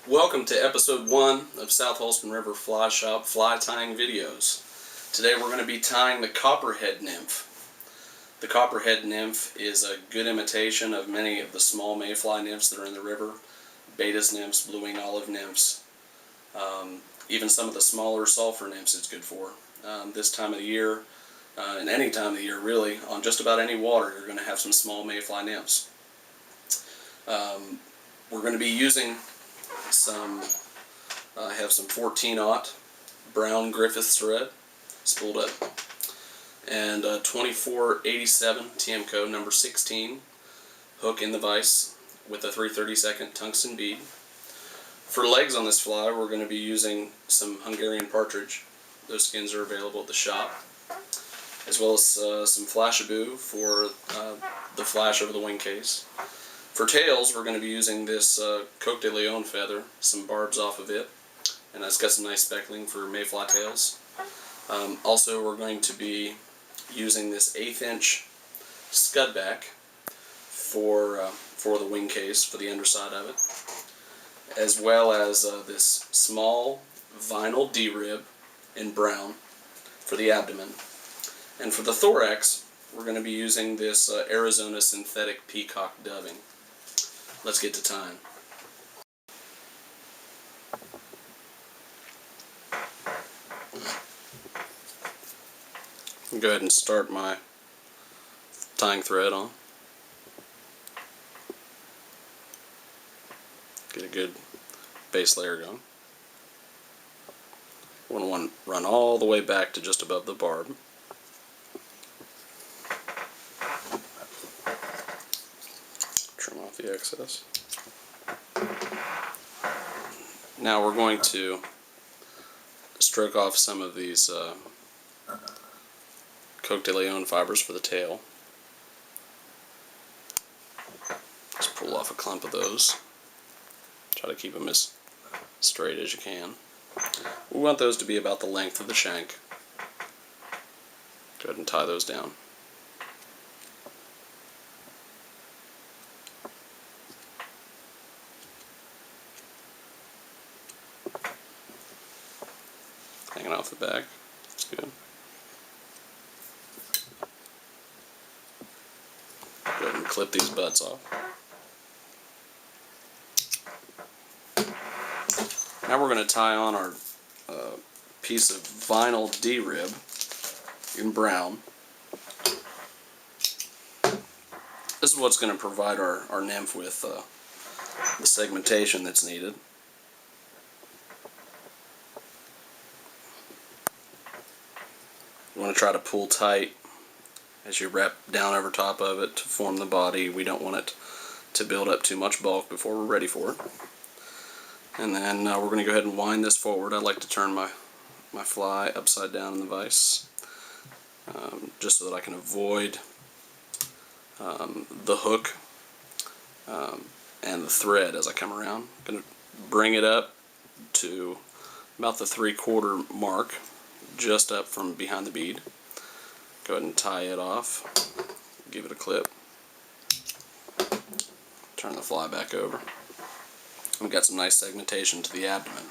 Welcome to episode 1 of South Holston River Fly Shop fly tying videos. Today we're going to be tying the Copperhead Nymph. The Copperhead Nymph is a good imitation of many of the small mayfly nymphs that are in the river. Baetis nymphs, blue-winged olive nymphs, even some of the smaller sulfur nymphs it's good for. This time of the year, and any time of the year really, on just about any water you're going to have some small mayfly nymphs. We're going to be using I have some 14-aught brown Griffiths thread spooled up, and 2487 TM code number 16 hook in the vise with a 3/32 tungsten bead. For legs on this fly, we're going to be using some Hungarian partridge. Those skins are available at the shop, as well as some Flashaboo for the flash over the wing case. For tails, we're going to be using this Coq de Leon feather, some barbs off of it, and it's got some nice speckling for mayfly tails. Also, we're going to be using this 1/8 inch scudback for the wing case, for the underside of it, as well as this small vinyl D-rib in brown for the abdomen. And for the thorax, we're going to be using this Arizona synthetic peacock dubbing. Let's get to tying. I'll go ahead and start my tying thread on. Get a good base layer going. We're going to want to run all the way back to just above the barb. Trim off the excess. Now we're going to stroke off some of these Coq de Leon fibers for the tail. Just pull off a clump of those. Try to keep them as straight as you can. We want those to be about the length of the shank. Go ahead and tie those down. Hanging off the back. That's good. Go ahead and clip these butts off. Now we're going to tie on our piece of vinyl D-rib in brown. This is what's going to provide our nymph with the segmentation that's needed. You want to try to pull tight as you wrap down over top of it to form the body. We don't want it to build up too much bulk before we're ready for it. And then we're going to go ahead and wind this forward. I like to turn my fly upside down in the vise, just so that I can avoid the hook and the thread as I come around. I'm going to bring it up to about the 3/4 mark, just up from behind the bead. Go ahead and tie it off, give it a clip, turn the fly back over. We've got some nice segmentation to the abdomen.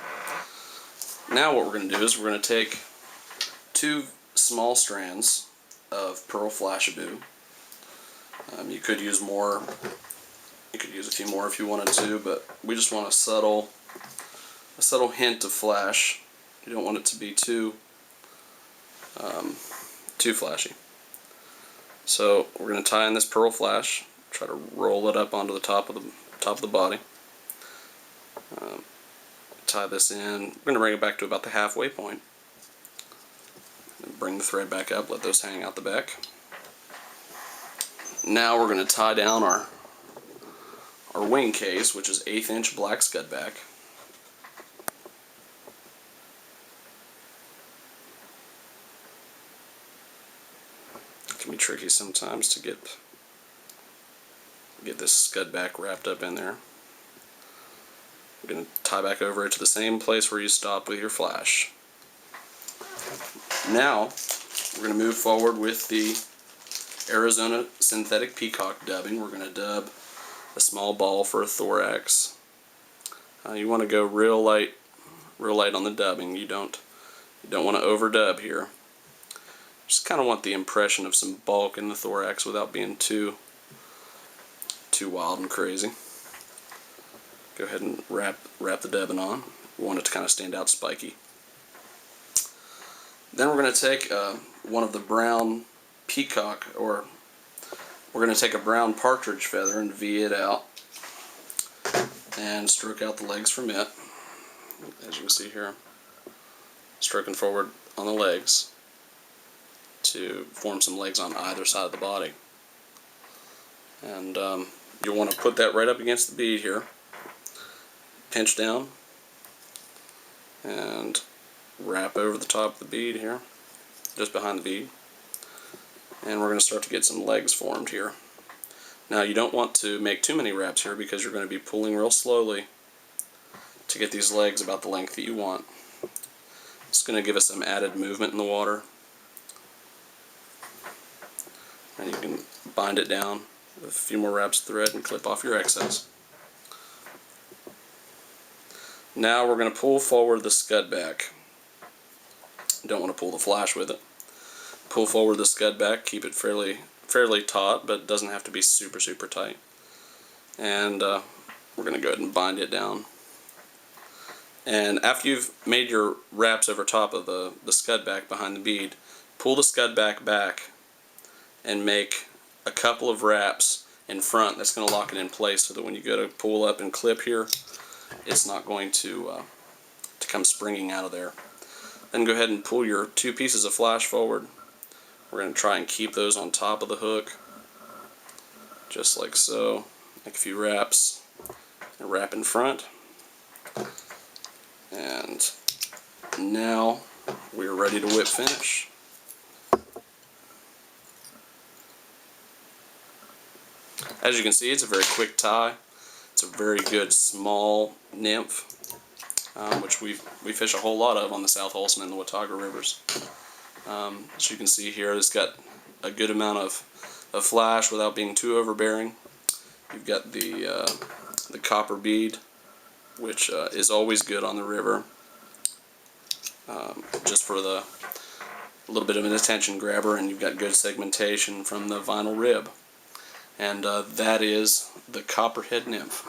Now what we're going to do is we're going to take 2 small strands of pearl Flashaboo. You could use more, you could use a few more if you wanted to, but we just want a subtle hint of flash. You don't want it to be too flashy. So we're going to tie in this pearl flash, try to roll it up onto the top of the body. Tie this in. We're going to bring it back to about the halfway point. And bring the thread back up, let those hang out the back. Now we're going to tie down our wing case, which is 1/8 inch black scudback. It can be tricky sometimes to get this scudback wrapped up in there. We're going to tie back over it to the same place where you stopped with your flash. Now we're going to move forward with the Arizona synthetic peacock dubbing. We're going to dub a small ball for a thorax, You want to go real light on the dubbing. You don't want to overdub here. Just kind of want the impression of some bulk in the thorax without being too wild and crazy. Go ahead and wrap the dubbing on. We want it to kind of stand out spiky. Then we're going to take one of the brown peacock, or we're going to take a brown partridge feather and V it out and stroke out the legs from it. As you can see here, stroking forward on the legs to form some legs on either side of the body. And you'll want to put that right up against the bead here, pinch down, and wrap over the top of the bead here, just behind the bead. And we're going to start to get some legs formed here. Now you don't want to make too many wraps here because you're going to be pulling real slowly to get these legs about the length that you want. It's going to give us some added movement in the water. And you can bind it down with a few more wraps of thread and clip off your excess. Now we're going to pull forward the scud back. You don't want to pull the flash with it. Pull forward the scud back, keep it fairly taut, but it doesn't have to be super tight. And we're going to go ahead and bind it down. And after you've made your wraps over top of the scud back behind the bead, pull the scud back and make a couple of wraps in front. That's going to lock it in place so that when you go to pull up and clip here, it's not going to come springing out of there. Then go ahead and pull your two pieces of flash forward. We're going to try and keep those on top of the hook, just like so. Make a few wraps, and wrap in front. And now we're ready to whip finish. As you can see, it's a very quick tie. It's a very good small nymph, which we fish a whole lot of on the South Holston and the Watauga rivers. As you can see here, it's got a good amount of flash without being too overbearing. You've got the copper bead, which is always good on the river, just for a little bit of an attention grabber, and you've got good segmentation from the vinyl rib. And that is the Copperhead Nymph.